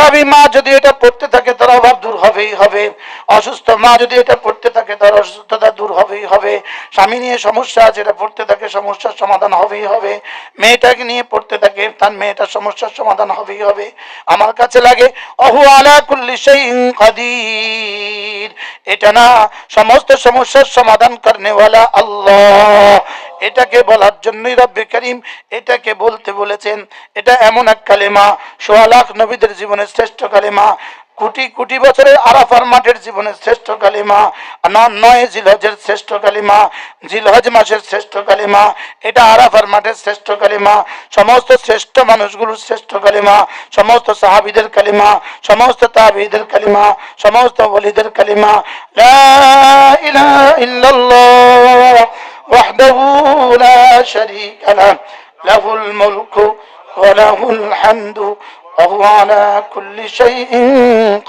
অভাবী মা যদি এটা পড়তে থাকে তার অভাব দূর হবেই হবে। অসুস্থ মা যদি এটা পড়তে থাকে তার অসুস্থতা দূর হবেই হবে। স্বামী নিয়ে সমস্যা আছে, এটা পড়তে থাকে সমস্যার সমাধান হবেই হবে। মেয়েটাকে নিয়ে পড়তে থাকে তার মেয়েটার সমস্যার সমাধান হবেই হবে। আমার কাছে লাগে অহু আলা কুল্লি শাইইন কাদির, এটা না সমস্ত সমস্যার সমাধান করনেওয়ালা আল্লাহ। এটাকে বলার জন্যই রব্বে করিম এটাকে বলতে বলেছেন। এটা এমন এক কালেমা, ১৬ লাখ নবীদের জীবনের শ্রেষ্ঠ কালেমা, কোটি কোটি বছরের আরাফার মাঠের জীবনের শ্রেষ্ঠ কালিমা, ৯ জিলহজের শ্রেষ্ঠ কালিমা, জিলহজ মাসের শ্রেষ্ঠ কালিমা, এটা আরাফার মাঠের শ্রেষ্ঠ কালিমা, সমস্ত শ্রেষ্ঠ মানুষগুলোর শ্রেষ্ঠ কালিমা, সমস্ত সাহাবীদের কালিমা, সমস্ত তাবিঈদের কালিমা, সমস্ত ওলিদের কালিমা। লা ইলাহা ইল্লাল্লাহ ওয়াহদাহু লা শারীকা লাহু লাহুল মুলকু ওয়া লাহুল হামদু وهو على كل شيء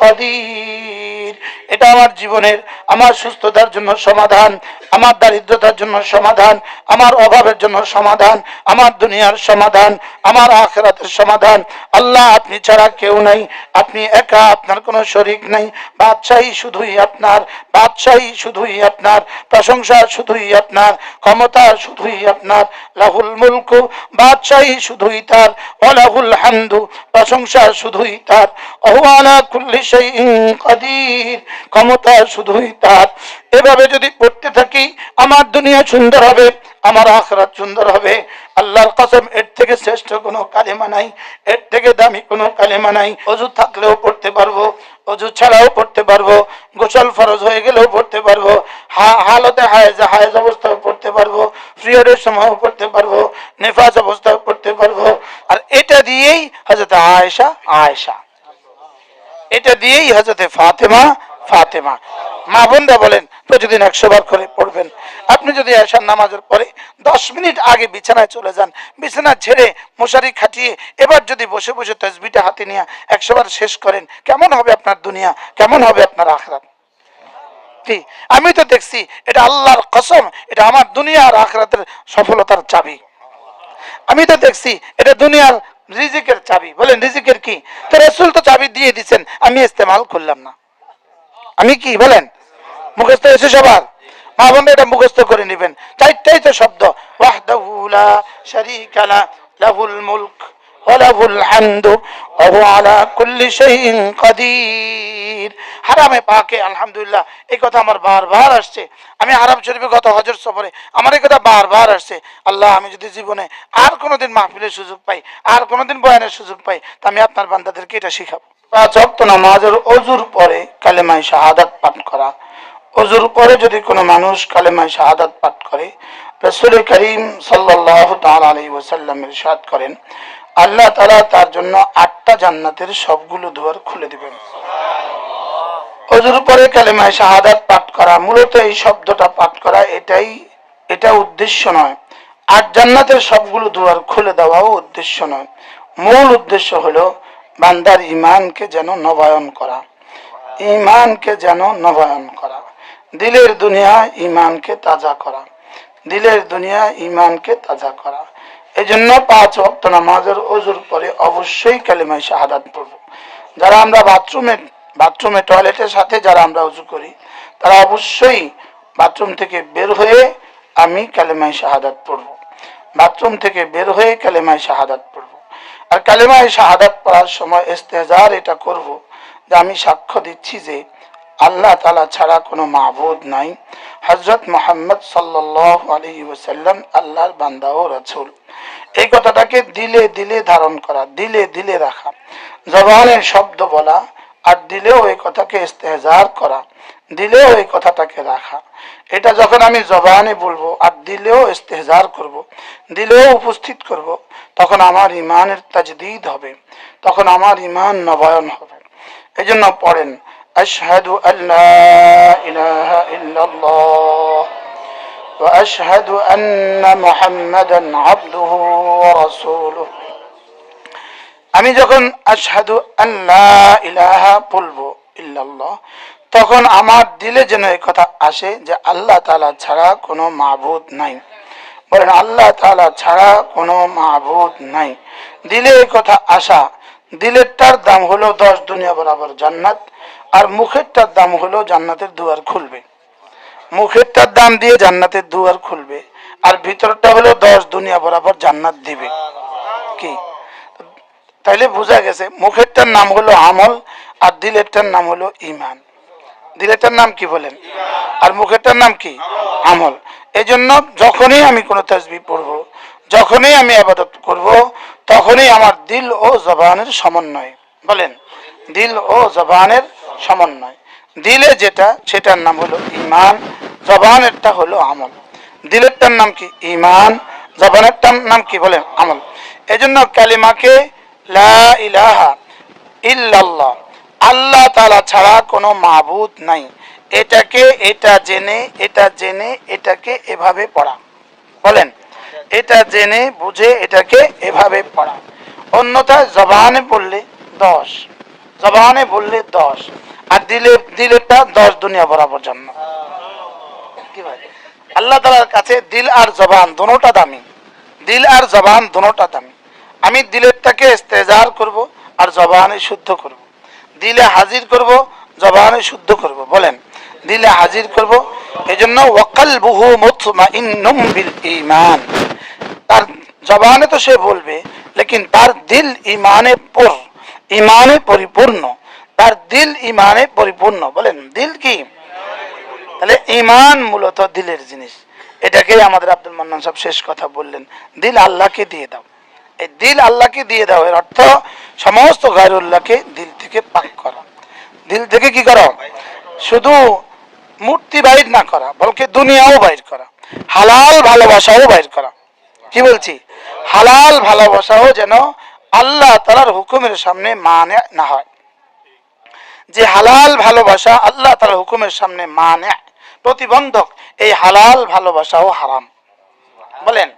قدير। এটা আমার জীবনের, আমার সুস্থতার জন্য সমাধান, আমার দারিদ্রতার জন্য সমাধান, আমার অভাবের জন্য সমাধান, আমার দুনিয়ার সমাধান, আমার আখিরাতের সমাধান। আল্লাহ আপনি ছাড়া কেউ নাই, আপনি একা, আপনার কোনো শরীক নাই। বাদশাহী শুধুই আপনার, বাদশাহী শুধুই আপনার, প্রশংসা শুধুই আপনার, ক্ষমতা শুধুই আপনার। লাহুল মুলকু, বাদশাহী শুধুই তার, ওয়া লাহুল হামদু, প্রশংসা শুধুই তার, ওয়া আলা কুল্লি শাইইন কাদির, ক্ষমতা শুধুই তার। এভাবে যদি পড়তে থাকি আমার দুনিয়া সুন্দর হবে, আমার আখিরাত সুন্দর হবে। আল্লাহর কসম, এর থেকে শ্রেষ্ঠ কোনো কালেমা নাই, এর থেকে দামি কোনো কালেমা নাই। ওযু থাকলেও পড়তে পারবো, ওযু ছাড়াও পড়তে পারবো, গোসল ফরজ হয়ে গেলেও পড়তে পারবো, হালতে হায়েজ অবস্থাও পড়তে পারবো, পিরিয়ডের সময়ও পড়তে পারবো, নিফাস অবস্থাও পড়তে পারবো। আর এটা দিয়েই হযরত আয়েশা, এটা দিয়েই হযরত ফাতেমা। মা বোনরা বলেন প্রতিদিন 100 বার করে পড়বেন। আপনি যদি এশার নামাজের পরে 10 মিনিট আগে বিছানায় চলে যান, বিছানা ছেড়ে মশারি খাটিয়ে এবার যদি বসে বসে তাসবিহটা হাতে নিয়ে 100 বার শেষ করেন, কেমন হবে আপনার দুনিয়া, কেমন হবে আপনার আখিরাত? আমি তো দেখছি, এটা আল্লাহর কসম, এটা আমার দুনিয়া আর আখিরাতের সফলতার চাবি। আমি তো দেখছি এটা দুনিয়ার রিজিকের চাবি। বলেন রিজিকের কি? তো রাসূল তো চাবি দিয়ে দিয়েছেন, আমি ইস্তেমাল করলাম না। আমি কি বলেন? মুখস্থ এসে সবার মা বোনরা এটা মুখস্থ করে নেবেন। চারটাই তো শব্দ, ওয়াহদাহু লা শারীকা লা লাহুল মুলক ওয়া লাহুল হামদু ওয়া হুয়া আলা কুল্লি শাইইন কাদির। হারামে পাকে আলহামদুলিল্লাহ, এই কথা আমার বারবার আসছে। আমি হারাম শরীফে গত হজের সফরে আমার এই কথা বারবার আসছে। আল্লাহ, আমি যদি জীবনে আর কোনোদিন মাহফিলের সুযোগ পাই, আর কোনোদিন বয়ানের সুযোগ পাই, তা আমি আপনার বান্দাদেরকে এটা শিখাবো। 5 ওয়াক্ত নামাজের ওযুর পরে কালেমায়ে শাহাদাত পাঠ করা। ওযুর পরে যদি কোনো মানুষ কালেমায়ে শাহাদাত পাঠ করে, রাসূল করিম সাল্লাল্লাহু তাআলা আলাইহি ওয়াসাল্লাম ইরশাদ করেন, আল্লাহ তাআলা তার জন্য 8টা জান্নাতের সবগুলো দুয়ার খুলে দিবেন। ওযুর পরে কালেমায়ে শাহাদাত পাঠ করা, মূলত এই শব্দটা পাঠ করা, এটা উদ্দেশ্য নয়। 8 জান্নাতের সবগুলো দুয়ার খুলে দেওয়াও উদ্দেশ্য নয়। মূল উদ্দেশ্য হলো বান্দার ঈমানকে যেন নবায়ন করা, ঈমানকে যেন নবায়ন করা, দিলের দুনিয়া ঈমানকে তাজা করা, দিলের দুনিয়া ঈমানকে তাজা করা। এজন্য 5 ওয়াক্ত নামাজের ওযুর পরে অবশ্যই কালেমায়ে শাহাদাত পড়ব। যারা আমরা বাথরুমে টয়লেটের সাথে যারা আমরা ওযু করি, তারা অবশ্যই বাথরুম থেকে বের হয়ে আমি কালেমায়ে শাহাদাত পড়ব, বাথরুম থেকে বের হয়ে কালেমায়ে শাহাদাত পড়ব। আর কালেমায়ে শাহাদাত পড়ার সময় ইস্তেহজার এটা করব যে আমি সাক্ষ্য দিচ্ছি যে আল্লাহ তাআলা ছাড়া কোনো মাবুদ নাই, হযরত মুহাম্মদ সাল্লাল্লাহু আলাইহি ওয়াসাল্লাম আল্লাহর বান্দা ও রাসূল। এই কথাটাকে দিলে দিলে ধারণ করা, দিলে দিলে রাখা, জবানে শব্দ বলা আর দিলেও এই কথাকে ইস্তেহজার করা, দিলেও এই কথাটাকে রাখা। এটা যখন আমি জবানে বলবো আর দিলেও ইস্তেহজার করব, দিলেও উপস্থিত করব, তখন আমার ঈমানের তাজদীদ হবে, তখন আমার ঈমান নবায়ন হবে। এজন্য পড়েন, আশহাদু আল্লা ইলাহা ইল্লাল্লাহ ওয়া আশহাদু আন্না মুহাম্মাদান আবদুহু ওয়া রাসূলুহু। আমি যখন আশহাদু আল্লা ইলাহা বলবো ইল্লাল্লাহ, তখন আমার দিলে যেন এই কথা আসে যে আল্লাহ তাআলা ছাড়া কোনো মাবুদ নাই। বলেন, আল্লাহ তাআলা ছাড়া কোনো মাবুদ নাই। দিলে এই কথা আসা, দিলেরটার দাম হলো 10 দুনিয়া বরাবর জান্নাত, আর মুখেরটার দাম হলো জান্নাতের দুয়ার খুলবে। মুখেরটার দাম দিয়ে জান্নাতের দুয়ার খুলবে, আর ভিতরটা হলো 10 দুনিয়া বরাবর জান্নাত দিবে। কি তাইলে বোঝা গেছে মুখেরটার নাম হলো আমল, আর দিলেরটার নাম হলো ঈমান। দিলেরটার নাম কি বলেন? আর মুখেরটার নাম কি? আমল। এজন্য যখনই আমি কোনো তাসবিহ পড়ব, যখনই আমি ইবাদত করব, তখনই আমার দিল ও জবানের সমন্বয়। বলেন, দিল ও জবানের সমন্বয়। দিলে যেটা, সেটার নাম হলো ঈমান, জবানেরটা হলো আমল। দিলেরটার নাম কি? ঈমান। জবানেরটার নাম কি? বলেন, আমল। এজন্য কালিমাকে লা ইলাহা ইল্লাল্লাহ, আল্লাহ তাআলা ছাড়া কোনো মাবুদ নাই, এটাকে এটা জেনে এটাকে এভাবে পড়া। বলেন, এটা জেনে বুঝে এটাকে এভাবে পড়া। অন্যথায় জবানে বললে 10, জবানে বললে 10, আর দিলেরটা 10 দুনিয়া বরাবর জন্য। কি ভাই, আল্লাহ তাআলার কাছে দিল আর জবান দুটোটা দামি। দিল আর জবান দুটোটা দামি। আমি দিলেরটাকে ইস্তেজার করব আর জবানে শুদ্ধ করব। দিলে হাজির করব, জবানে শুদ্ধ করব। বলেন, দিলে হাজির করব। এজন্য ওয়াকালবুহু মুতমাইন্নুম বিল ঈমান, তার জবানে তো সে বলবে, লেকিন তার দিল ঈমানে পরিপূর্ণ। তার দিল ঈমানে পরিপূর্ণ। বলেন, দিল কি? তাহলে ঈমান মূলত দিলের জিনিস। এটাকেই আমাদের আব্দুল মান্নান সাহেব শেষ কথা বললেন, দিল আল্লাহকে দিয়ে দাও। এই দিল আল্লাহকে দিয়ে দাও এর অর্থ সমস্ত গায়রুল্লাহকে দিল থেকে পাক করা। দিল থেকে কি করা? শুধু মূর্তি বাইর না করা, বলকে দুনিয়াও বাইর করা, হালাল ভালোবাসাও বাইর করা। কি বলছি? হালাল ভালোবাসাও যেন আল্লাহ তাআলার হুকুমের সামনে মানে না হয়। যে হালাল ভালোবাসা আল্লাহ তাআলার হুকুমের সামনে মানে প্রতিবন্ধক, এই হালাল ভালোবাসাও হারাম। বলেন,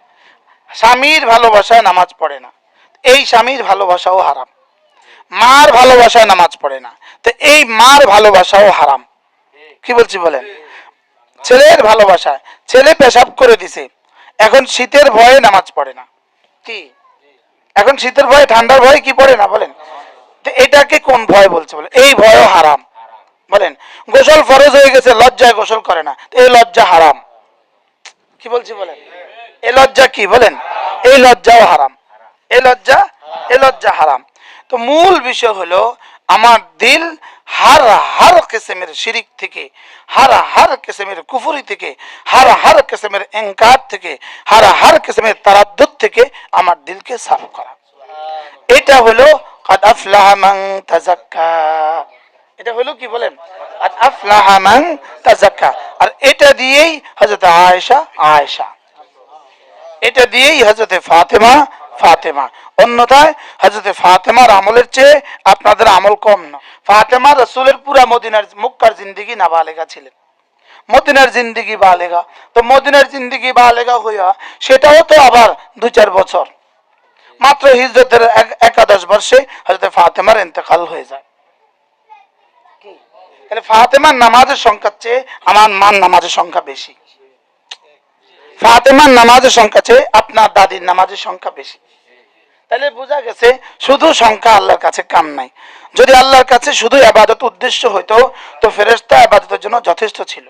স্বামীর ভালোবাসায় নামাজ পড়ে না, এই স্বামীর ভালোবাসাও হারাম। মার ভালোবাসায় নামাজ পড়ে না, তো এই মার ভালোবাসাও হারাম। কি বলছি বলেন? ছেলের ভালোবাসায়, ছেলে পেশাব করে দিছে, এখন শীতের ভয়ে নামাজ পড়ে না। কি এখন শীতের ভয়ে, ঠান্ডার ভয়ে কি পড়ে না? বলেন, তো এটাকে কোন ভয় বলছে? বলেন, এই ভয়ও হারাম। বলেন, গোসল ফরজ হয়ে গেছে, লজ্জায় গোসল করে না, এই লজ্জা হারাম। কি বলছি বলেন? এই লজ্জা কি? বলেন, এই লজ্জাও হারাম। এই লজ্জা হারাম। তো মূল বিষয় হলো আমার দিল হার কিসমের শিরিক থেকে, হার কিসমের কুফরি থেকে, হার কিসমের ইনকার থেকে, হার কিসমের তারাদ্দুদ থেকে আমার দিলকে সাফ করা। এটা হলো কাদ আফলাহা মান তাযাক্কা। এটা হলো কি? বলেন, কাদ আফলাহা মান তাযাক্কা। আর এটা দিয়েই হযরত আয়েশা, এটা দিয়েই হযরত ফাতেমা। অন্যথায় হযরত ফাতেমার আমলের চেয়ে আপনাদের আমল কম না। ফাতেমা রাসূলের পুরা মদিনার মক্কার জিন্দেগি নাবালেগা ছিলেন, মদিনার জিন্দেগি বালেগা। তো মদিনার জিন্দেগি বালেগা হইয়া সেটাও তো আবার 2-4 বছর, মাত্র হিজরতের 11 বর্ষে হযরত ফাতেমার ইন্তেকাল হয়ে যায়। তাহলে ফাতেমার নামাজের সংখ্যার চেয়ে আমার মার নামাজের সংখ্যা বেশি। ফাতেমার নামাজের সংখ্যা চেয়ে আপনার দাদির নামাজের সংখ্যা বেশি। তাহলে বোঝা গেছে শুধু সংখ্যা আল্লাহর কাছে কাম নাই। যদি আল্লাহর কাছে শুধু ইবাদত উদ্দেশ্য হইতো, তো ফেরেশতা ইবাদতের জন্য যথেষ্ট ছিল।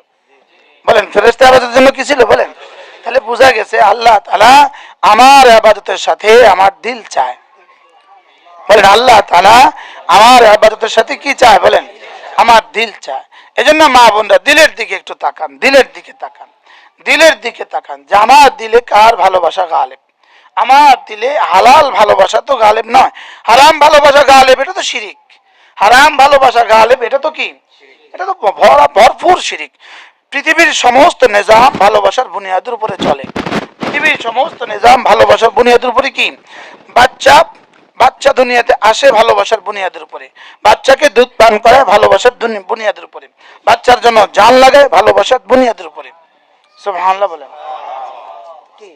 বলেন, ফেরেশতা ইবাদতের জন্য কি ছিল? বলেন, তাহলে বোঝা গেছে আল্লাহ তাআলা আমার ইবাদতের সাথে আমার দিল চায়। বলেন, আল্লাহ তাআলা আমার ইবাদতের সাথে কি চায়? বলেন, আমার দিল চায়। এজন্য মা বোনরা দিলের দিকে একটু তাকান, দিলের দিকে তাকান যে আমার দিলে কার ভালোবাসা গালেব। আমার দিলে হালাল ভালোবাসা তো গালেব নয়, হারাম ভালোবাসা গালেব, এটা তো শিরিক। হারাম ভালোবাসা গালেব, এটা তো কি? এটা তো ভরপুর শিরিক। পৃথিবীর সমস্ত নিজাম ভালোবাসার বুনিয়াদের উপরে চলে। পৃথিবীর সমস্ত নিজাম ভালোবাসার বুনিয়াদের উপরে কি? বাচ্চা দুনিয়াতে আসে ভালোবাসার বুনিয়াদের উপরে, বাচ্চাকে দুধ পান করে ভালোবাসার বুনিয়াদের উপরে, বাচ্চার জন্য জান লাগে ভালোবাসার বুনিয়াদের উপরে। সুবহানাল্লাহ বলেন। কি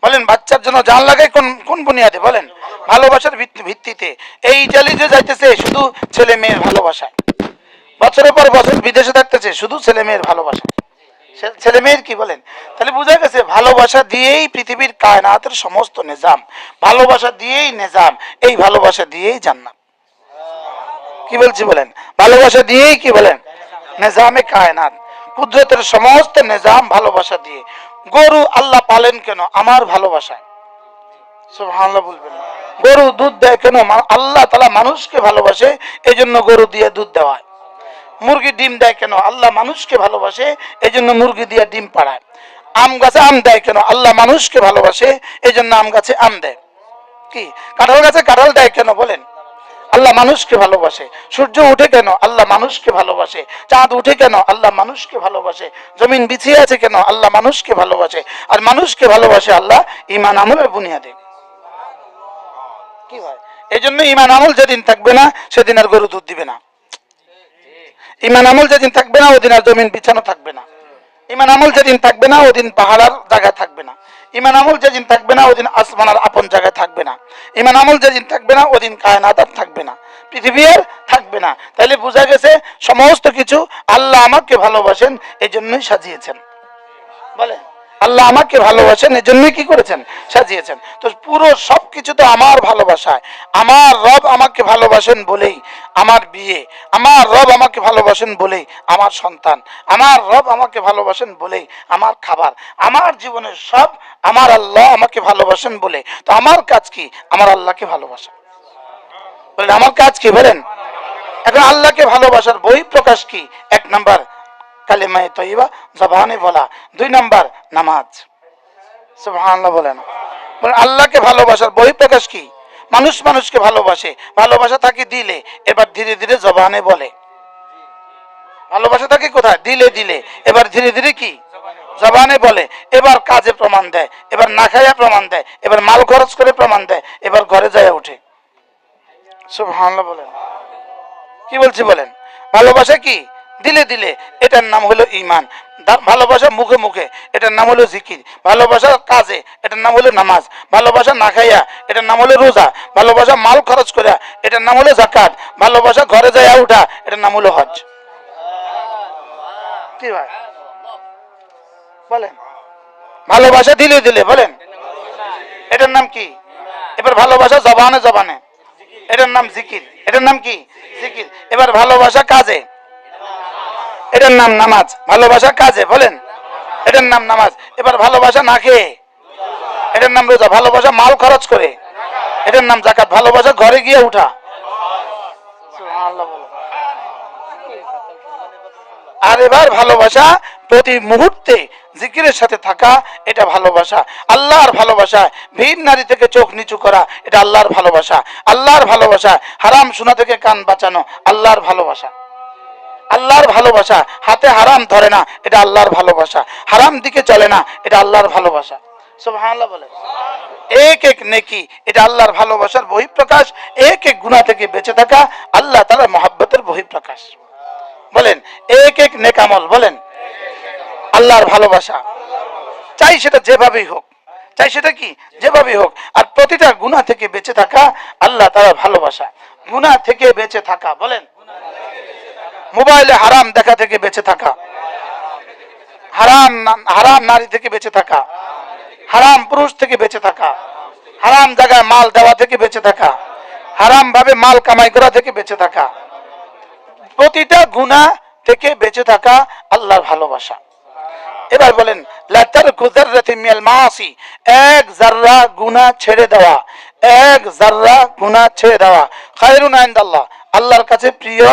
বলেন? বাচ্চার জন্য জান লাগে কোন বুনিয়াদে? বলেন, ভালোবাসার ভিত্তিতে। এই ইতালি যে যাইতেছে শুধু ছেলে মেয়ের ভালোবাসা, বছরের পর বছর বিদেশে থাকতেছে শুধু ছেলে মেয়ের ভালোবাসা, ছেলে মেয়ের কি? বলেন, তাহলে বোঝা গেছে ভালোবাসা দিয়েই পৃথিবীর কায়নাতের সমস্ত নিজাম, ভালোবাসা দিয়েই নিজাম, এই ভালোবাসা দিয়েই জান্নাত। কি বলছি বলেন? ভালোবাসা দিয়েই কি বলেন? নিজামে কায়নাত, কুদরতের সমস্ত নিজাম ভালোবাসা দিয়ে। গরু আল্লাহ পালেন কেন? আমার ভালোবাসায়। সুবহানাল্লাহ বলবেন না। গরু দুধ দেয় কেন? আল্লাহ তাআলা মানুষকে ভালোবাসে, এজন্য গরু দিয়ে দুধ দেওয়া হয়। মুরগি ডিম দেয় কেন? আল্লাহ মানুষকে ভালোবাসে, এজন্য মুরগি দিয়ে ডিম পাড়ায়। আম গাছে আম দেয় কেন? আল্লাহ মানুষকে ভালোবাসে, এজন্য আম গাছে আম দেয়। কি কাঁঠাল গাছে কাঁঠাল দেয় কেন বলেন? আল্লাহ মানুষকে ভালোবাসে। সূর্য উঠে কেন? আল্লাহ মানুষকে ভালোবাসে। চাঁদ উঠে কেন? আল্লাহ মানুষকে ভালোবাসে। জমিন বিছিয়ে আছে কেন? আল্লাহ মানুষকে ভালোবাসে। আর মানুষকে ভালোবাসে আল্লাহ ঈমান আমলের বুনিয়াদে। কি হয়? এই জন্য ঈমান আমল যেদিন থাকবে না সেদিন আর গরু দুধ দিবে না। ঈমান আমল যেদিন থাকবে না ওদিন আর জমিন বিছানো থাকবে না। ঈমান আমল যেদিন থাকবে না ওদিন পাহাড়ের জায়গা থাকবে না। ঈমান আমল যেদিন থাকবে না ওদিন আসমানের আপন জায়গায় থাকবে না। ঈমান আমল যেদিন থাকবে না ওদিন কায়নাত আর থাকবে না, পৃথিবী আর থাকবে না। তাইলে বোঝা গেছে সমস্ত কিছু আল্লাহ আমাকে ভালোবাসেন এই জন্যই সাজিয়েছেন। বলে আল্লাহ আমাকে ভালোবাসেন এই জন্যই কি করেছেন? সাজিয়েছেন। তো পুরো সবকিছু তো আমার ভালোবাসায়। আমার রব আমাকে ভালোবাসেন বলেই আমার বিয়ে, আমার রব আমাকে ভালোবাসেন বলেই আমার সন্তান, আমার রব আমাকে ভালোবাসেন বলেই আমার খাবার, আমার জীবনের সব আমার আল্লাহ আমাকে ভালোবাসেন বলে। তো আমার কাজ কি? আমার আল্লাহকে ভালোবাসা। বলেন আমার কাজ কি বলেন? এখন আল্লাহকে ভালোবাসার বহিঃপ্রকাশ কি? 1 নাম্বার কালেমায়ে তয়্যিবা, জবানে বলা। 2 নাম্বার নামাজ। সুবহানাল্লাহ বলেন। আল্লাহকে ভালোবাসার বহিঃপ্রকাশ কি? মানুষ মানুষকে ভালোবাসে, ভালোবাসা থাকে দিলে, এবার ধীরে ধীরে জবানে বলে। ভালোবাসা থাকে কোথায়? দিলে দিলে, এবার ধীরে ধীরে কি? জবানে বলে। এবার কাজে প্রমাণ দেয়, এবার না খাইয়া প্রমাণ দেয়, এবার মাল খরচ করে প্রমাণ দেয়, এবার ঘরে যায় ওঠে। সুবহানাল্লাহ বলেন। কি বলছি বলেন? ভালোবাসা কি? দিলে দিলে, এটার নাম হলো ঈমান। ভালোবাসা মুখে মুখে, এটার নাম হলো জিকির। ভালোবাসা কাজে, এটার নাম হলো নামাজ। ভালোবাসা না খাইয়া, এটার নাম হলো রোজা। ভালোবাসা মাল খরচ করে, এটার নাম হলো যাকাত। ভালোবাসা ঘরে যায় উঠা, এটার নাম হলো হজ। কি ভাই বলেন? ভালোবাসা দিলে দিলে বলেন, এটার নাম কি? এবার ভালোবাসা জবানে জবানে, এটার নাম জিকির। এটার নাম কি? জিকির। এবার ভালোবাসা কাজে, এটার নাম নামাজ। ভালোবাসা কাজে বলেন, এটার নাম নামাজ। এবার ভালোবাসা না খেয়ে, এটার নাম রোজা। ভালোবাসা মাল খরচ করে, এটার নাম যাকাত। ভালোবাসা ঘরে গিয়ে উঠা। আর এবার ভালোবাসা প্রতি মুহূর্তে জিকিরের সাথে থাকা, এটা ভালোবাসা। আল্লাহর ভালোবাসা। ভিন নারী থেকে চোখ নিচু করা, এটা আল্লাহর ভালোবাসা। আল্লাহর ভালোবাসা। হারাম শোনা থেকে কান বাঁচানো, আল্লাহর ভালোবাসা। আল্লাহর ভালোবাসা। হাতে হারাম ধরে না, এটা আল্লাহর ভালোবাসা। হারাম দিকে চলে না, এটা আল্লাহর ভালোবাসা। সুবহানাল্লাহ বলে। এক এক নেকি, এটা আল্লাহর ভালোবাসার বহিঃপ্রকাশ। এক এক গুনাহ থেকে বেঁচে থাকা, আল্লাহ তাআলার মহব্বতের বহিঃপ্রকাশ। বলেন এক এক নেক আমল, বলেন আল্লাহর ভালোবাসা। চাই সেটা যেভাবেই হোক, চাই সেটা কি যেভাবেই হোক। আর প্রতিটা গুনাহ থেকে বেঁচে থাকা, আল্লাহ তাআলার ভালোবাসা। গুনাহ থেকে বেঁচে থাকা, বলেন মোবাইলে হারাম দেখা থেকে বেঁচে থাকা, হারাম হারাম নারী থেকে বেঁচে থাকা, হারাম পুরুষ থেকে বেঁচে থাকা, হারাম জায়গায় মাল দেওয়া থেকে বেঁচে থাকা, হারাম ভাবে মাল কামাই করা থেকে বেঁচে থাকা, প্রতিটা গুনাহ থেকে বেঁচে থাকা আল্লাহর ভালোবাসা। এবার বলেন লা তারকু যাররাতিন মিনাল মাসি, এক যাররা গুনাহ ছেড়ে দেওয়া, এক যাররা গুনাহ ছেড়ে দেওয়া খায়রুন ইনদাল্লাহ, আল্লাহর কাছে প্রিয়,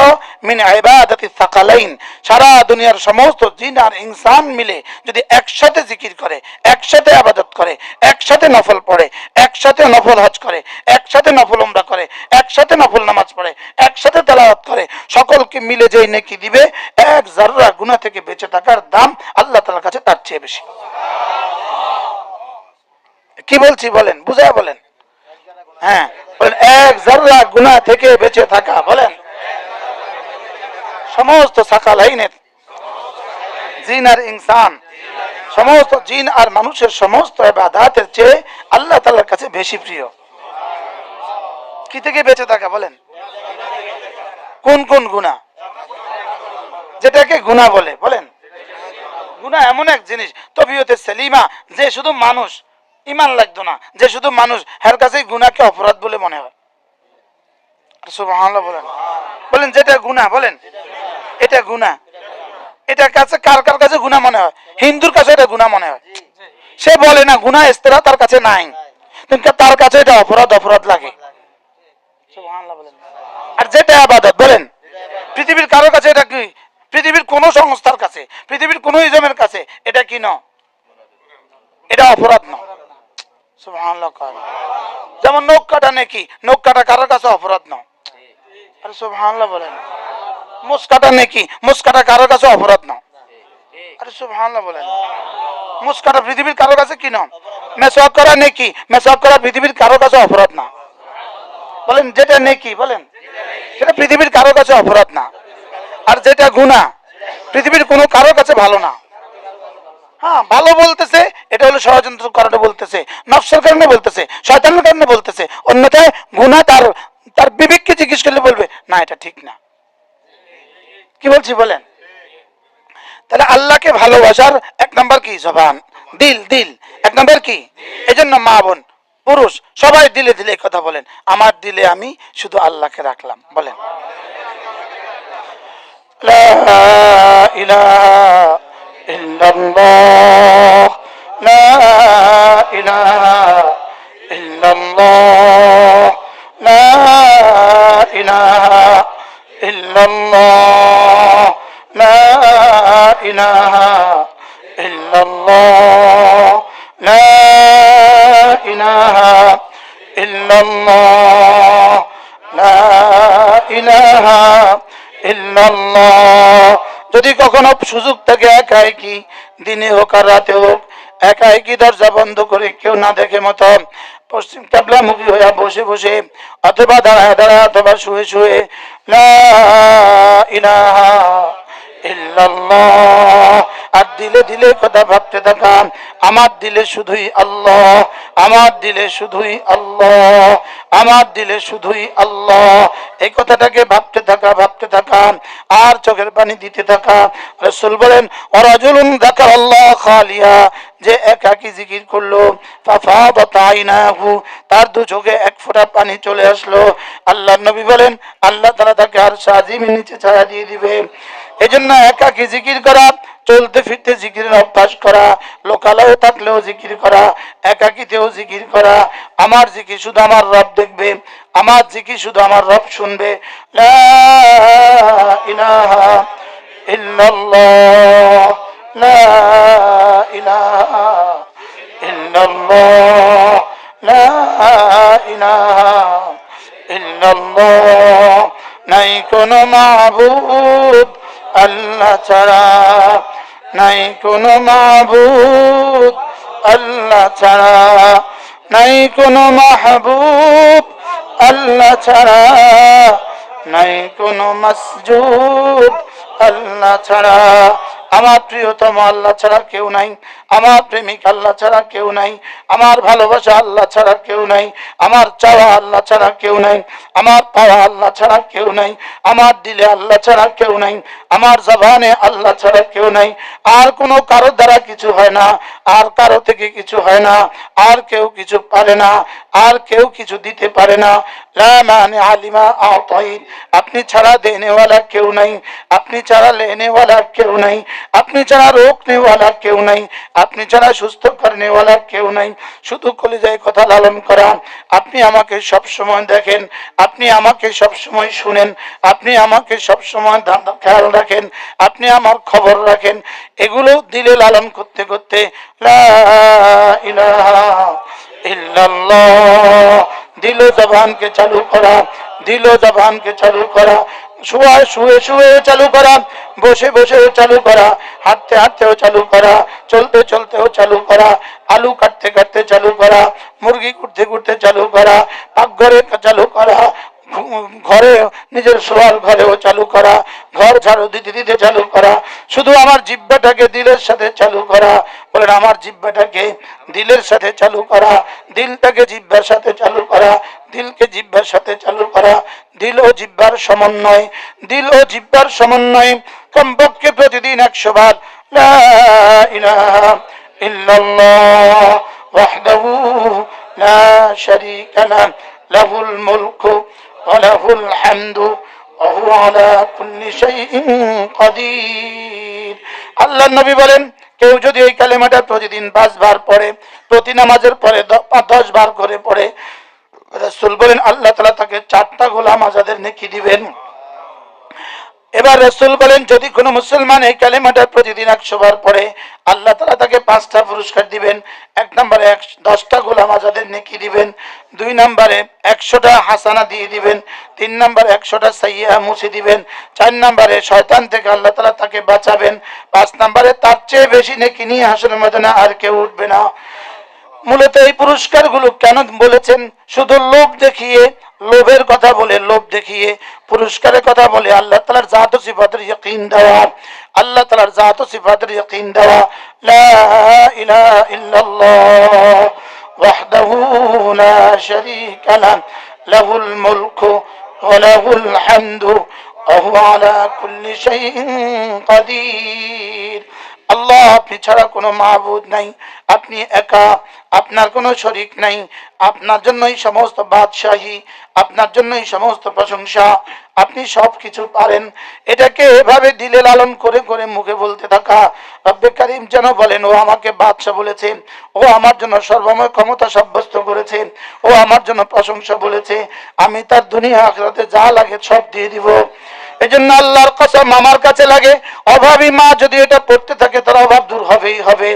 মিন ইবাদাতি সাকালাইন, সারা দুনিয়ার সমস্ত জিন আর ইনসান মিলে যদি একসাথে জিকির করে, একসাথে ইবাদত করে, একসাথে নফল পড়ে, একসাথে নফল হজ করে, একসাথে নফল উমরা করে, একসাথে নফল নামাজ পড়ে, একসাথে তেলাওয়াত করে, সকলকে মিলে যেই নেকি দিবে, এক যাররা গুনাহ থেকে বেঁচে থাকার দাম আল্লাহ তাআলার কাছে তার চেয়ে বেশি। কি বলছি বলেন, বুঝায় বলেন। হ্যাঁ বলেন এক যাররা গুনাহ থেকে বেঁচে থাকা, বলেন সমস্ত সাকালাইনের জিন আর ইনসান, সমস্ত জিন আর মানুষের সমস্ত ইবাদতের চেয়ে আল্লাহ তাআলার কাছে বেশি প্রিয়। কি থেকে বেঁচে থাকা বলেন? কোন কোন গুনাহ? যেটাকে গুনাহ বলে, বলেন গুনাহ এমন এক জিনিস তবিয়তে সেলিমা, যে শুধু মানুষ, ইমান লাগতো না, যে শুধু মানুষ, এর কাছে গুনাহকে অপরাধ বলে মনে হয়। সুবহানাল্লাহ বলেন। বলেন যেটা গুনাহ, বলেন এটা গুনাহ। এটা কাছে কার কার কাছে গুনাহ মনে হয়? হিন্দুর কাছে এটা গুনাহ মনে হয়। সে বলে না গুনাহ ইস্তেরা তার কাছে নাই, কিন্তু তার কাছে এটা অপরাধ অপরাধ লাগে। সুবহানাল্লাহ বলেন। আর যেটা ইবাদত, বলেন পৃথিবীর কারোর কাছে এটা কি? পৃথিবীর কোন সংস্থার কাছে, পৃথিবীর কোন ইজমের কাছে এটা কি ন? এটা অপরাধ ন। সুবহানাল্লাহ। যেমন নখ কাটা নেকি, নখ কাটা কারোর কাছে অপরাধ ন। আরে সুবহানাল্লাহ বলেন। মুছ কাটা নেকি, মুছ কাটা কারোর কাছে অপরাধ ন। আরে সুবহানাল্লাহ বলেন। মুছ কাটা পৃথিবীর কারোর কাছে কি ন? মেসওয়াক করা নেকি, মেসওয়াক করা পৃথিবীর কারোর কাছে অপরাধ না। বলেন যেটা নেকি, বলেন সেটা পৃথিবীর কারোর কাছে অপরাধ না। আর যেটা গুনাহ পৃথিবীর কোনো কারোর কাছে ভালো না। হ্যাঁ, ভালো বলতেছে এটা হলো ষড়যন্ত্র কারণে বলতেছে, নফসের কারণে বলতেছে, শয়তানের কারণে বলতেছে। অন্যথায় গুনাহ তার তার বিবেককে জিজ্ঞেস করলে বলবে না এটা ঠিক না। কি বলছি বলেন? তাহলে আল্লাহকে ভালোবাসার এক নাম্বার কি? জবান, দিল। দিল এক নাম্বার কি? এই জন্য মা বোন পুরুষ সবাই দিলে দিলে কথা বলেন, আমার দিলে আমি শুধু আল্লাহকে রাখলাম। বলেন লা ইলাহা ইল্লাল্লাহ, লা ইলাহা ইল্লাল্লাহ, লা ইলাহা ইল্লাল্লাহ, লা ইলাহা ইল্লাল্লাহ, লা ইলাহা ইল্লাল্লাহ, লা ইলাহা ইল্লাল্লাহ। যদি কখনো সুযোগ থাকে একাই কি দিনে হোক আর রাতে হোক, একাই কি দরজা বন্ধ করে কেউ না দেখে মতো পশ্চিম কেবলামুখী হয়ে বসে বসে অথবা দাঁড়ায় দাঁড়ায় অথবা শুয়ে শুয়ে লা ইলাহা ইল্লাল্লাহ, আর দিলে দিলে কথা ভাবতে থাকা, আমার দিলে শুধুই আল্লাহ, আমার দিলে শুধুই আল্লাহ, আমার দিলে শুধুই আল্লাহ। এই কথাটাকে ভাবতে থাকা ভাবতে থাকা আর চোখের পানি দিতে থাকা। রাসূল বলেন ওয়ারাজুলুন যাকারাল্লাহ খালিয়া, যে একাকী জিকির করলো ফাফাদাত আইনাহু, তার দু চোখে এক ফোঁটা পানি চলে আসলো। আল্লাহর নবী বলেন আল্লাহ তাআলা তাকে আরশ আজিমের নিচে ছায়া দিয়ে দিবে। এজন্য একাকী জিকির করা, চলতে ফিরতে জিকিরের অভ্যাস করা, লোকালয়ে থাকলেও জিকির করা, একাকিতেও জিকির করা। আমার জিকির শুধু আমার রব দেখবে, আমার জিকির শুধু আমার রব শুনবে। লা ইলাহা ইল্লাল্লাহ, লা ইলাহা ইল্লাল্লাহ, লা ইলাহা ইল্লাল্লাহ। নাই কোনো মাবুদ আল্লাহ ছাড়া, নাই কোনো মাবুদ আল্লাহ ছাড়া, নাই কোনো মাহবুব আল্লাহ ছাড়া, নাই কোনো মাসজুদ আল্লাহ ছাড়া। আমার প্রিয়তম আল্লাহ ছাড়া কেউ নাই, আমার প্রেমিক আল্লাহ ছাড়া কেউ নাই, আমার ভালোবাসা আল্লাহ ছাড়া কেউ নাই, আমার চাওয়া আল্লাহ ছাড়া কেউ নাই, আমার পাওয়া আল্লাহ ছাড়া কেউ নাই, আমার দিলে আল্লাহ ছাড়া কেউ নাই, আমার জবানে আল্লাহ ছাড়া কেউ নাই। আর কোনো কারো দ্বারা কিছু হয় না, আর কারো থেকে কিছু হয় না, আর কেউ কিছু পারে না, আর কেউ কিছু দিতে পারে না। লা মানি আলিমা আতাইত, আপনি ছাড়া দেনেওয়ালা কেউ নাই, আপনি ছাড়া লেনেওয়ালা কেউ নাই, আপনি ছাড়া রোকনেওয়ালা কেউ নাই, আপনি ছাড়া সুস্থ করনেওয়ালা কেউ নাই। শুধু কলিজায় কথা লালন করা। আপনি আমাকে সব সময় দেখেন, আপনি আমাকে সব সময় শুনেন, আপনি আমাকে সব সময় খেয়াল রাখেন, আপনি আমার খবর রাখেন। এগুলো দিলে লালন করতে করতে লা ইলাহা ইল্লাল্লাহ, দিল জবানকে চালু করা, দিল জবানকে চালু করা। শুয়ে শুয়ে শুয়েও চালু করা, বসে বসেও চালু করা, হাঁটতে হাঁটতেও চালু করা, চলতে চলতেও চালু করা, আলু কাটতে কাটতে চালু করা, মুরগি কুটতে কুটতে চালু করা, পাকঘরে চালু করা, ঘরে নিজের শোয়ার ঘরেও চালু করা, ঘর ঝাড়ু দিতে দিতে চালু করা। শুধু আমার জিহ্বাটাকে দিলের সাথে চালু করা। বলেন আমার জিহ্বাটাকে দিলের সাথে চালু করা, দিলটাকে জিহ্বার সাথে চালু করা, দিলকে জিহ্বার সাথে চালু করা। দিল ও জিহ্বার সমন্বয়, দিল ও জিহ্বার সমন্বয় কমপক্ষে প্রতিদিন 100 বার লা ইলাহা ইল্লাল্লাহ ওয়াহদাহু লা শারীকা লাহু লাহুল মুলকু ওয়া লাহুল হামদু ওয়া হুয়া আলা কুল্লি শাইইন কাদির। আল্লাহর নবী বলেন, কেউ যদি এই কালেমাটা প্রতিদিন 5 বার পড়ে, প্রতি নামাজের পরে 10 বার করে পড়ে, রাসূল বলেন আল্লাহ তাআলা তাকে 4টা গোলাম আজাদের নেকি দিবেন। এবার রাসূল বলেন, যদি কোনো মুসলমান এই কালেমাটা প্রতিদিন 100 বার পড়ে, আল্লাহ তাআলা তাকে 5টা পুরস্কার দিবেন। 1 নম্বরে 10টা গোলাম আজাদের নেকি দিবেন, 2 নম্বরে 100টা হাসানা দিয়ে দিবেন, 3 নম্বরে 100টা সাইয়্যা মুছে দিবেন, 4 নম্বরে শয়তান থেকে আল্লাহ তাআলা তাকে বাঁচাবেন, 5 নম্বরে তার চেয়ে বেশি নেকি নিয়ে হাসরের ময়দানে আর কেউ উঠবে না। মূলত এই পুরস্কারগুলো কেন বলেছেন? শুধু লোভ দেখিয়ে, লোভের কথা বলে, লোভ দেখিয়ে পুরস্কারের কথা বলে আল্লাহ তাআলার জাত ও সিফাতের ইয়াকিন দেওয়া, আল্লাহ তাআলার জাত ও সিফাতের ইয়াকিন দেওয়া। লা ইলাহা ইল্লাল্লাহ ওয়াহদাহু লা শারীকা লাহু লাহুল মুলকু ওয়া লাহুল হামদু ওয়া হুয়া আলা কুল্লি শাইইন কাদির। আল্লাহ, আপনি ছাড়া কোনো মাবুদ নাই, আপনি একা, আপনার কোনো শরীক নাই, আপনার জন্যই সমস্ত বাদশাহী, আপনার জন্যই সমস্ত প্রশংসা, আপনি সবকিছু পারেন। এটাকে এভাবে দিলে লালন করে করে মুখে বলতে থাকা। রব্বে কারীম যেন বলেন, ও আমাকে বাদশা বলেছে, ও আমার জন্য সর্বময় ক্ষমতা সাব্যস্ত করেছে, ও আমার জন্য প্রশংসা বলেছে, আমি তার দুনিয়া আখিরাতে যা লাগে সব দিয়ে দিব। এজন্য আল্লাহর কসম, আমার কাছে লাগে, অভাবী মা যদি এটা পড়তে থাকে তার অভাব দূর হবেই হবে,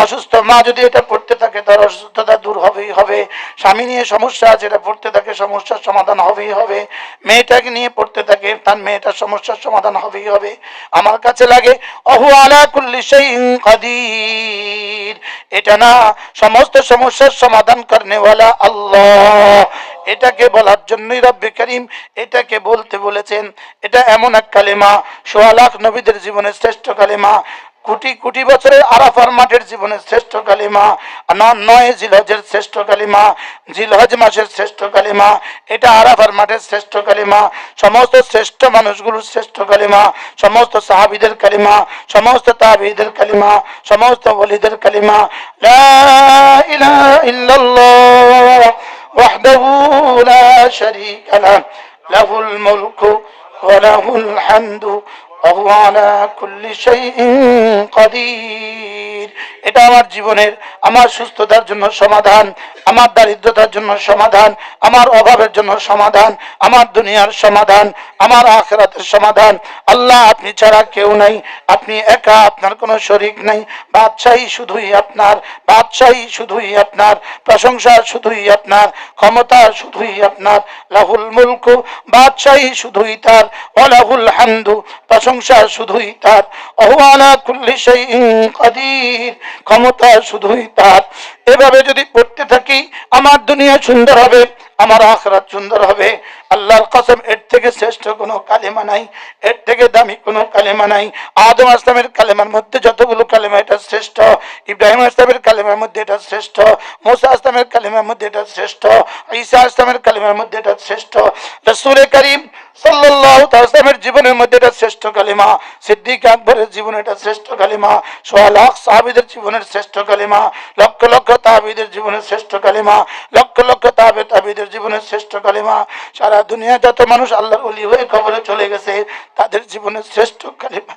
অসুস্থ মা যদি এটা পড়তে থাকে তার অসুস্থতা দূর হবেই হবে, স্বামী নিয়ে সমস্যা আছে এটা পড়তে থাকে সমস্যার সমাধান হবেই হবে, মেয়েটাকে নিয়ে পড়তে থাকে তার মেয়েটার সমস্যার সমাধান হবেই হবে। আমার কাছে লাগে ওহু আলা কুল্লি শাইইন কাদির, এটা না, সমস্ত সমস্যার সমাধান করনেওয়ালা আল্লাহ। এটাকে বলার জন্যই রব্বে করিম এটাকে বলতে বলেছেন। এটা এমন এক কালেমা, ১৬ লাখ নবীদের জীবনের শ্রেষ্ঠ কালেমা, কোটি কোটি বছরের আরাফার মাঠের জীবনের শ্রেষ্ঠ কালিমা, ৯ জিলহজের শ্রেষ্ঠ কালিমা, জিলহজ মাসের শ্রেষ্ঠ কালিমা, এটা আরাফার মাঠের শ্রেষ্ঠ কালিমা, সমস্ত শ্রেষ্ঠ মানুষগুলোর শ্রেষ্ঠ কালিমা, সমস্ত সাহাবীদের কালিমা, সমস্ত তাবিঈদের কালিমা, সমস্ত ওলিদের কালিমা। লা ইলাহা ইল্লাল্লাহ ওয়াহদাহু লা শারীকা লাহু লাহুল মুলকু ওয়া লাহুল হামদু ওয়া হুয়া আলা কুল্লি শাইইন কাদির। এটা আমার জীবনের, আমার সুস্থতার জন্য সমাধান, আমার দারিদ্রতার জন্য সমাধান, আমার অভাবের জন্য সমাধান, আমার দুনিয়ার সমাধান, আমার আখিরাতের সমাধান। আল্লাহ, আপনি ছাড়া কেউ নাই, আপনি একা, আপনার কোনো শরীক নাই, বাদশাহী শুধুই আপনার, বাদশাহী শুধুই আপনার, প্রশংসা শুধুই আপনার, ক্ষমতা শুধুই আপনার। লাহুল মুলকু, বাদশাহী শুধুই তার, ওয়া লাহুল হামদু, প্রশংসা শুধুই তার, ওয়া হুয়া আলা কুল্লি শাইইন কাদির, ক্ষমতা শুধুই তার। এভাবে যদি পড়তে থাকি, আমার দুনিয়া সুন্দর হবে, আমার আখিরাত সুন্দর হবে। আল্লাহর কসম, এর থেকে শ্রেষ্ঠ কোনো কালেমা নাই, এর থেকে দামি কোনো কালেমা নাই। আদম আসলামের কালেমার মধ্যে যতগুলো কালেমা, এটা শ্রেষ্ঠ। ইব্রাহিম আসলামের কালেমার মধ্যে এটা শ্রেষ্ঠ, মুসা আসলামের কালেমার মধ্যে এটা শ্রেষ্ঠ, ঈসা আসলামের কালেমার মধ্যে এটা শ্রেষ্ঠ, রাসূল করিম সাল্লাল্লাহু আলাইহি ওয়াসাল্লামের জীবনের মধ্যে এটা শ্রেষ্ঠ কালিমা, সিদ্দিক আকবরের জীবনে এটা শ্রেষ্ঠ কালিমা, ১৬ লাখ সাহাবীদের জীবনের শ্রেষ্ঠ কালিমা, লক্ষ লক্ষ তাবিঈদের জীবনের শ্রেষ্ঠ কালিমা, লক্ষ লক্ষ তাবিঈদের জীবনের শ্রেষ্ঠ কালিমা। সারা দুনিয়া যত মানুষ আল্লাহর ওলি হয়ে কবরে চলে গেছে, তাদের জীবনের শ্রেষ্ঠ কালিমা।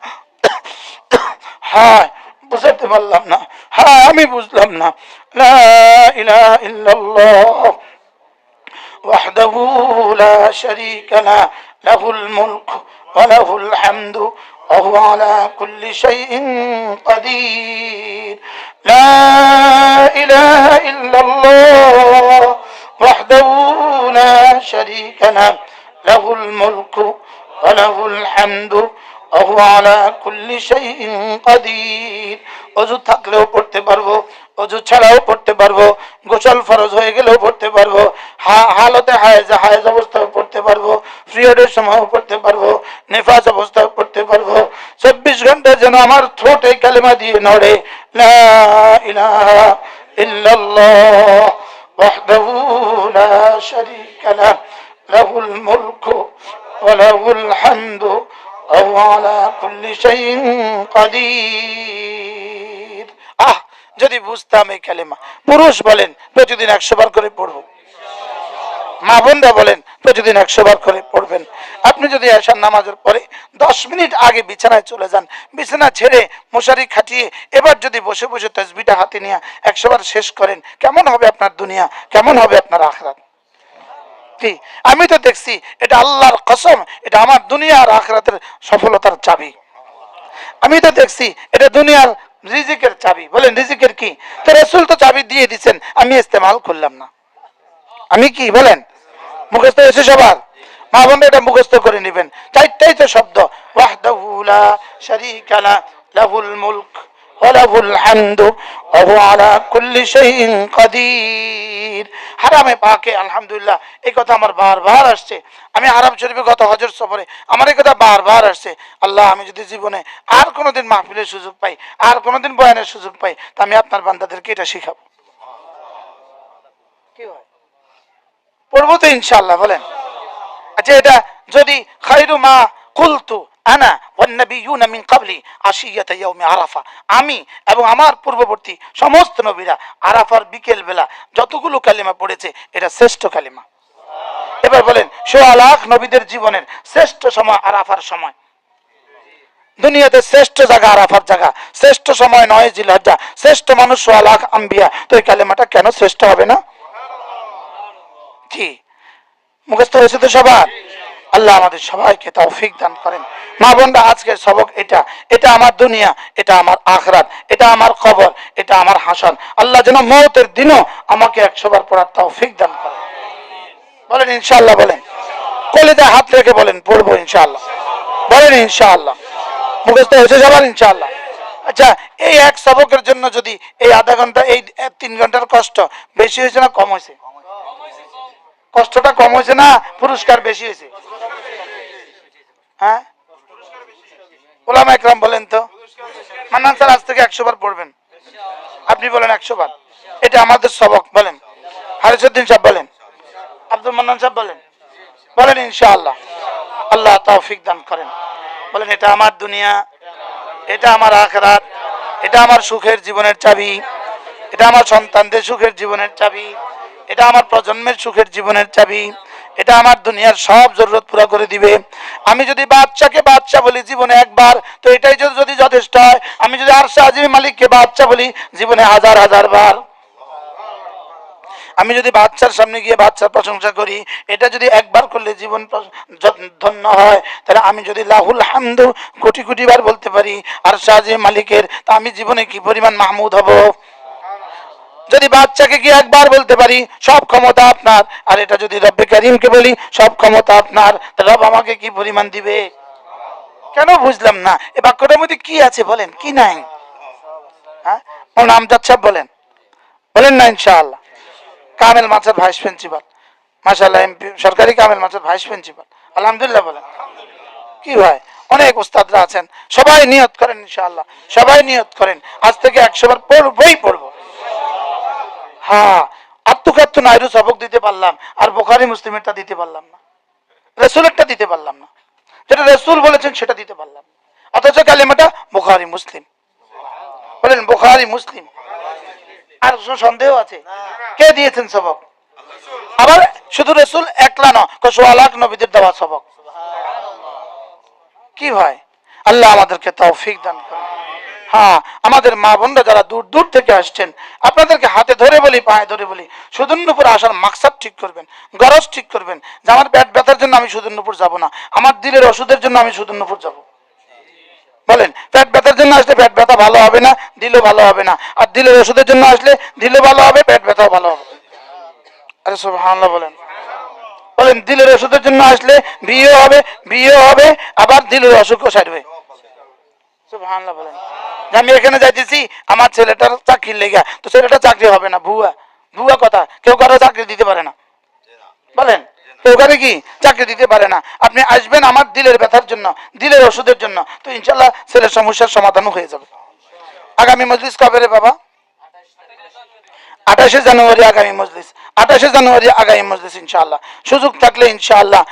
হ্যাঁ, বুঝাতে পারলাম না, হ্যাঁ আমি বুঝলাম না। লা ইলাহা ইল্লাল্লাহ ওয়াহদাহু লা শারীকা লাহু লাহুল মুলকু ওয়া লাহুল হামদু ওয়া হুয়া আলা কুল্লি শাইইন কাদির। লা ইলাহা ইল্লাল্লাহ ওয়াহদাহু লা শারীকা লাহু লাহুল মুলকু ওয়া লাহুল হামদু ওয়া হুয়া আলা কুল্লি শাইইন কাদির। ওযু থাকলেও পড়তে পারবো, ওযু ছাড়াও পড়তে পারবো, গোসল ফরজ হয়ে গেলেও পড়তে পারবো, হালতে হায়েজ অবস্থায় পড়তে পারবো, পিরিয়ডের সময়ও পড়তে পারবো, নিফাস অবস্থায় পড়তে পারবো। ২৪ ঘন্টা যেন আমার ঠোঁট এই কালেমা দিয়ে নড়ে, লা ইলাহা ইল্লাল্লাহ ওয়াহদাহু লা শারীকা লাহু লাহুল মুলকু ওয়া লাহুল হামদু ওয়া হুয়া আলা কুল্লি শাইইন কাদির। যদি বুঝতাম এই কালেমা। পুরুষ বলেন প্রতিদিন ১০০ বার করে পড়বো, মা বোনরা বলেন প্রতিদিন 100 বার করে পড়বেন। আপনি যদি এশার নামাজের পরে 10 মিনিট আগে বিছানায় চলে যান, বিছানা ছেড়ে মশারি খাটিয়ে এবার যদি বসে বসে তাসবিহটা হাতে নিয়ে 100 বার শেষ করেন, কেমন হবে আপনার দুনিয়া, কেমন হবে আপনার আখিরাত? কি আমি তো দেখছি, এটা আল্লাহর কসম, এটা আমার দুনিয়া আর আখিরাতের সফলতার চাবি। আমি তো দেখছি এটা দুনিয়ার রিজিকের চাবি। বলেন রিজিকের কি? তো রাসূল তো চাবি দিয়ে দিচ্ছেন, আমি ইস্তেমাল করলাম না। আমি কি বলেন? মুখস্থ হয়েছে সবার? মা বোনরা এটা মুখস্থ করে নেবেন। চারটাই তো শব্দ, ওয়াহদাহু লা শারীকা লা, লাহুল মুলক ওয়া লাহুল হামদু ওয়া হুয়া আলা কুল্লি শাইইন কাদির। হারামে পাকে আলহামদুলিল্লাহ, এই কথা আমার বারবার আসছে। আমি হারাম শরীফে গত হজের সফরে আমার এই কথা বারবার আসছে। আল্লাহ, আমি যদি জীবনে আর কোনোদিন মাহফিলের সুযোগ পাই, আর কোনোদিন বয়ানের সুযোগ পাই, তা আমি আপনার বান্দাদেরকে এটা শিখাবো। কি হয়? পড়বো তো ইনশাআল্লাহ। বলেন আচ্ছা, এটা যদি খায়রু মা কুলতু আনা ওয়ান নাবিয়ুনা মিন ক্বাবলি আশিয়াতা ইয়াউমি আরাফা, আমি এবং আমার পূর্ববর্তী সমস্ত নবীরা আরাফার বিকেল বেলা যতগুলো কালিমা পড়েছে, এটা শ্রেষ্ঠ কালিমা। এবার বলেন, ১৬ লাখ নবীদের জীবনের শ্রেষ্ঠ সময় আরাফার সময়। দুনিয়াতে শ্রেষ্ঠ জায়গা আরাফার জায়গা, শ্রেষ্ঠ সময় ৯ জিলহজ্জা, শ্রেষ্ঠ মানুষ ১৬ লাখ আম্বিয়া, তো এই কালিমাটা কেন শ্রেষ্ঠ হবে না? জি, মুখস্থ হয়েছে তো সবার? আল্লাহ আমাদের সবাইকে তৌফিক দান করেন। মা বোনরা, আজকের সবক এটা, এটা আমার দুনিয়া, এটা আমার আখিরাত, এটা আমার কবর, এটা আমার হাসর। আল্লাহ যেন মওতের দিনও আমাকে ১০০ বার পড়ার তৌফিক দান করেন। বলেন ইনশাআল্লাহ। বলেন কলিজায় হাত রেখে বলেন, পড়বো ইনশাআল্লাহ। বলেন ইনশাআল্লাহ। মুখস্থ হয়েছে সবার ইনশাআল্লাহ? আচ্ছা, এই এক সবকের জন্য যদি এই আধা ঘন্টা, এই 3 ঘন্টার কষ্ট বেশি হয়েছে না কম হয়েছে? কষ্টটা কম হয়েছে না পুরস্কার বেশি হয়েছে? হ্যাঁ, ওলামা একরাম বলেন তো। মান্নান স্যার আজ থেকে ১০০ বার পড়বেন। আপনি বলেন ১০০ বার, এটা আমাদের সবক। বলেন হারিসউদ্দিন সাহেব, বলেন আব্দুল মান্নান সাহেব, বলেন বলেন ইনশাআল্লাহ। আল্লাহ তৌফিক দান করেন। বলেন এটা আমার দুনিয়া, এটা আমার আখিরাত, এটা আমার সুখের জীবনের চাবি, এটা আমার সন্তানদের সুখের জীবনের চাবি, এটা আমার প্রজন্মের সুখের জীবনের চাবি, এটা আমার দুনিয়ার সব জরুরত পুরো করে দিবে। আমি যদি বাদশাকে বাদশা বলি জীবনে একবার, তো এটাই যদি যথেষ্ট হয়। আমি যদি আরশে আজিম মালিককে বাদশা বলি জীবনে হাজার হাজার বার। আমি যদি বাদশার সামনে গিয়ে বাদশার প্রশংসা করি, এটা যদি একবার করলে জীবন ধন্য হয়, তাহলে আমি যদি লাহুল হামদু কোটি কোটি বার বলতে পারি আরশে আজিম মালিকের, তা আমি জীবনে কি পরিমাণ মাহমুদ হব। যদি বাচ্চাকে কি একবার বলতে পারি সব ক্ষমতা আপনার, আর এটা যদি রব্বে কারিমকে বলি সব ক্ষমতা আপনার, রব আমাকে কি পরিমাণ দিবে। কেন বুঝলাম না এই বাক্যটার মধ্যে কি আছে? বলেন কি নাই? হ্যাঁ, নাম যাচ্ছে, বলেন বলেন না ইনশাআল্লাহ। কামেল মাছের ভাইস প্রিন্সিপাল, মাশাআল্লাহ, এমপি সরকারি কামেল মাছের ভাইস প্রিন্সিপাল, আলহামদুলিল্লাহ। বলেন কি ভাই, অনেক উস্তাদরা আছেন, সবাই নিয়ত করেন ইনশাআল্লাহ, সবাই নিয়ত করেন আজ থেকে ১০০ বার পড়বই পড়বো। হ্যাঁ, আত্মঘাত্য নাইরু সবক দিতে পারলাম, আর বুখারী মুসলিমেরটা দিতে পারলাম না, রাসূলেরটা দিতে পারলাম না, যেটা রাসূল বলেছেন সেটা দিতে পারলাম, অথচ কালেমাটা বুখারী মুসলিম। বলেন বুখারী মুসলিম। আর সন্দেহ আছে কে দিয়েছেন সবক? আবার শুধু রাসূল একলা না, ১০০ লাখ নবীদের দেওয়া সবক। কি ভাই, আল্লাহ আমাদেরকে তৌফিক দান করুন। হ্যাঁ, আমাদের মা বোনরা যারা দূর দূর থেকে আসছেন, আপনাদেরকে হাতে ধরে বলি, পায়ে ধরে বলি, সুদূরপুর আসার মাকসাদ ঠিক করবেন, গরজ ঠিক করবেন যে আমার পেট ব্যথার জন্য আমি সুদূরপুর যাব না, আমার দিলের ওষুধের জন্য আমি সুদূরপুর যাব। বলেন পেট ব্যথার জন্য আসলে পেট ব্যথা ভালো হবে না, দিলও ভালো হবে না, আর দিলের ওষুধের জন্য আসলে দিলও ভালো হবে, পেট ব্যথাও ভালো হবে। আরে সুবহানাল্লাহ বলেন। বলেন দিলের ওষুধের জন্য আসলে বিয়েও হবে, বিয়েও হবে, আবার দিলের অসুখও সারবে। সুবহানাল্লাহ বলেন। আমি এখানে যাইতেছি আমার ছেলেটার চাকরির লেগা, তো ছেলেটা চাকরি হবে না, ভুয়া ভুয়া কথা, কেউ কারো চাকরি দিতে পারে না। বলেন কেউ কারো কি চাকরি দিতে পারে না। আপনি আসবেন আমার দিলের ব্যথার জন্য, দিলের ওষুধের জন্য, তো ইনশাল্লাহ ছেলের সমস্যার সমাধানও হয়ে যাবে। আগামী মজলিস কবে রে বাবা? ২৮শে জানুয়ারি আগামী মজলিস, ২৮শে জানুয়ারি আগামী মজলিস ইনশাআল্লাহ। সুযোগ থাকলে ইনশাআল্লাহ